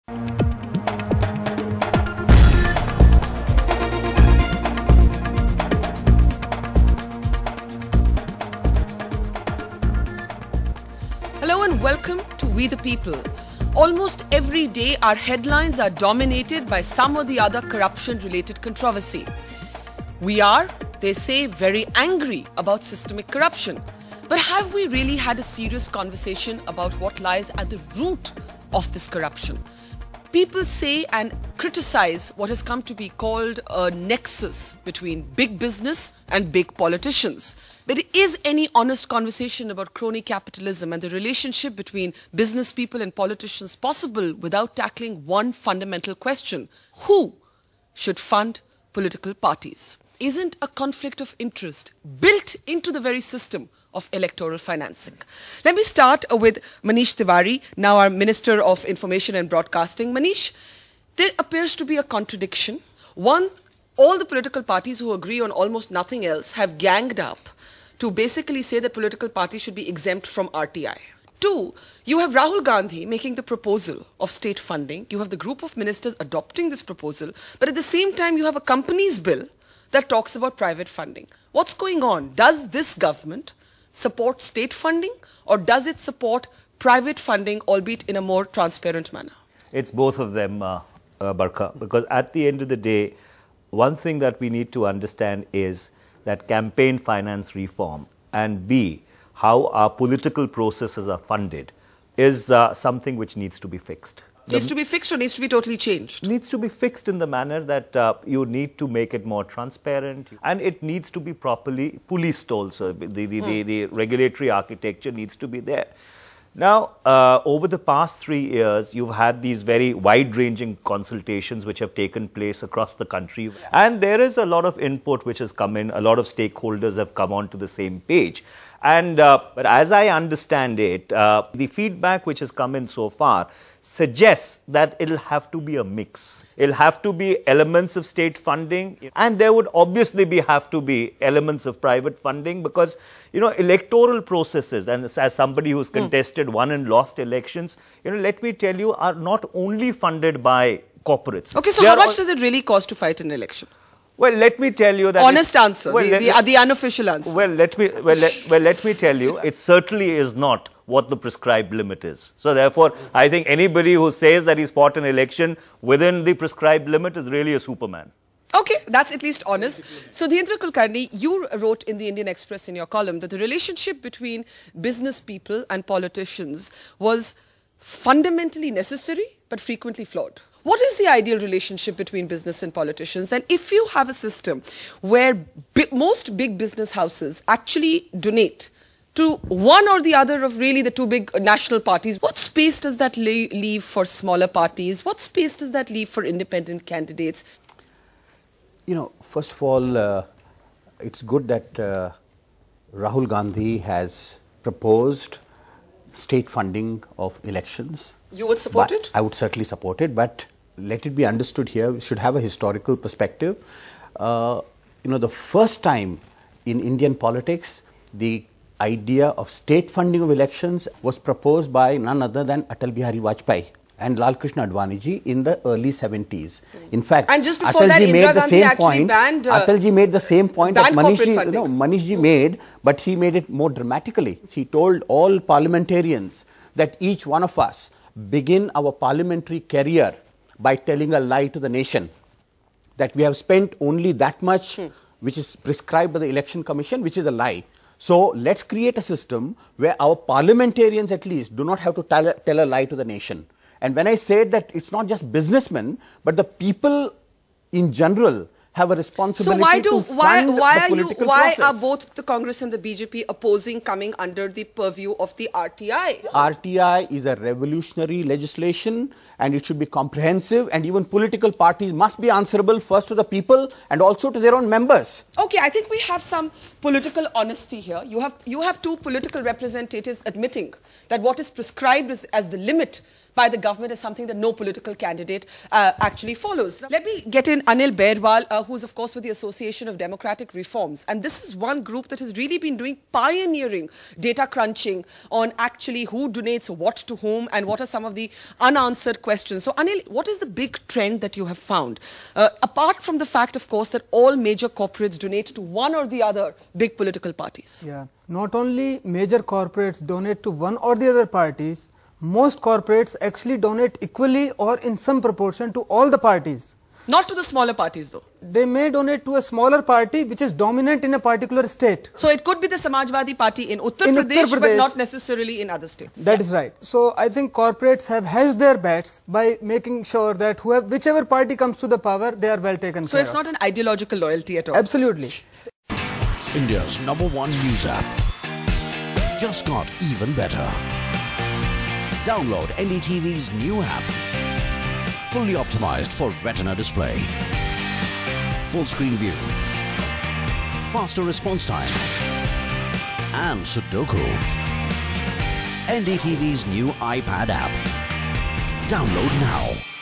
Hello and welcome to We the People. Almost every day our headlines are dominated by some or the other corruption-related controversy. We are, they say, very angry about systemic corruption. But have we really had a serious conversation about what lies at the root of this corruption? People say and criticize what has come to be called a nexus between big business and big politicians. But is any honest conversation about crony capitalism and the relationship between business people and politicians possible without tackling one fundamental question? Who should fund political parties? Isn't a conflict of interest built into the very system of electoral financing? Let me start with Manish Tiwari, now our Minister of Information and Broadcasting. Manish, there appears to be a contradiction. One, all the political parties who agree on almost nothing else have ganged up to basically say that political parties should be exempt from RTI. Two, you have Rahul Gandhi making the proposal of state funding. You have the group of ministers adopting this proposal. But at the same time, you have a companies bill that talks about private funding. What's going on? Does this government support state funding, or does it support private funding, albeit in a more transparent manner? It's both of them, Barkha, because at the end of the day, one thing that we need to understand is that campaign finance reform and B, how our political processes are funded is something which needs to be fixed. Needs to be fixed or needs to be totally changed? Needs to be fixed in the manner that you need to make it more transparent, and it needs to be properly policed also. The regulatory architecture needs to be there. Now, over the past 3 years, you've had these very wide-ranging consultations which have taken place across the country. And there is a lot of input which has come in. A lot of stakeholders have come onto the same page. And but as I understand it, the feedback which has come in so far suggests that it'll have to be a mix. It'll have to be elements of state funding, and there would obviously have to be elements of private funding, because, you know, electoral processes, and as somebody who's contested won and lost elections, you know, let me tell you, are not only funded by corporates. Okay, so how much does it really cost to fight an election? Well, let me tell you that... Honest answer, well, the unofficial answer. Well, let me tell you, it certainly is not what the prescribed limit is. So therefore, I think anybody who says that he's fought an election within the prescribed limit is really a superman. Okay, that's at least honest. So, Dhendra Kulkarni, you wrote in the Indian Express in your column that the relationship between business people and politicians was fundamentally necessary but frequently flawed. What is the ideal relationship between business and politicians? And if you have a system where most big business houses actually donate to one or the other of really the two big national parties, what space does that leave for smaller parties? What space does that leave for independent candidates? You know, first of all, it's good that Rahul Gandhi has proposed state funding of elections. You would support it? I would certainly support it, but let it be understood here, we should have a historical perspective. You know, the first time in Indian politics, the idea of state funding of elections was proposed by none other than Atal Bihari Vajpayee and Lal Krishna Advani ji in the early 70s. In fact, and just before that, Indira Gandhi actually banned Atalji made the same point that Manish ji made, but he made it more dramatically. He told all parliamentarians that each one of us begin our parliamentary career by telling a lie to the nation, that we have spent only that much which is prescribed by the Election Commission, which is a lie. So let's create a system where our parliamentarians at least do not have to tell a lie to the nation. And when I said that it's not just businessmen, but the people in general have a responsibility to fund the political process. Why are both the Congress and the BJP opposing coming under the purview of the RTI? RTI is a revolutionary legislation, and it should be comprehensive, and even political parties must be answerable first to the people and also to their own members. Okay, I think we have some political honesty here. You have two political representatives admitting that what is prescribed as the limit by the government is something that no political candidate actually follows. Now, let me get in Anil Berwal, who's of course with the Association of Democratic Reforms. And this is one group that has really been doing pioneering data crunching on actually who donates what to whom and what are some of the unanswered questions. So Anil, what is the big trend that you have found? Apart from the fact, of course, that all major corporates donate to one or the other big political parties. Yeah, not only major corporates donate to one or the other parties, most corporates actually donate equally or in some proportion to all the parties. Not to the smaller parties though. They may donate to a smaller party which is dominant in a particular state. So it could be the Samajwadi Party in Uttar Pradesh, but not necessarily in other states. That is right. So I think corporates have hedged their bets by making sure that whichever party comes to the power, they are well taken care of. So it's not an ideological loyalty at all. Absolutely. India's #1 news app just got even better. Download NDTV's new app. Fully optimized for retina display. Full screen view. Faster response time. And Sudoku. NDTV's new iPad app. Download now.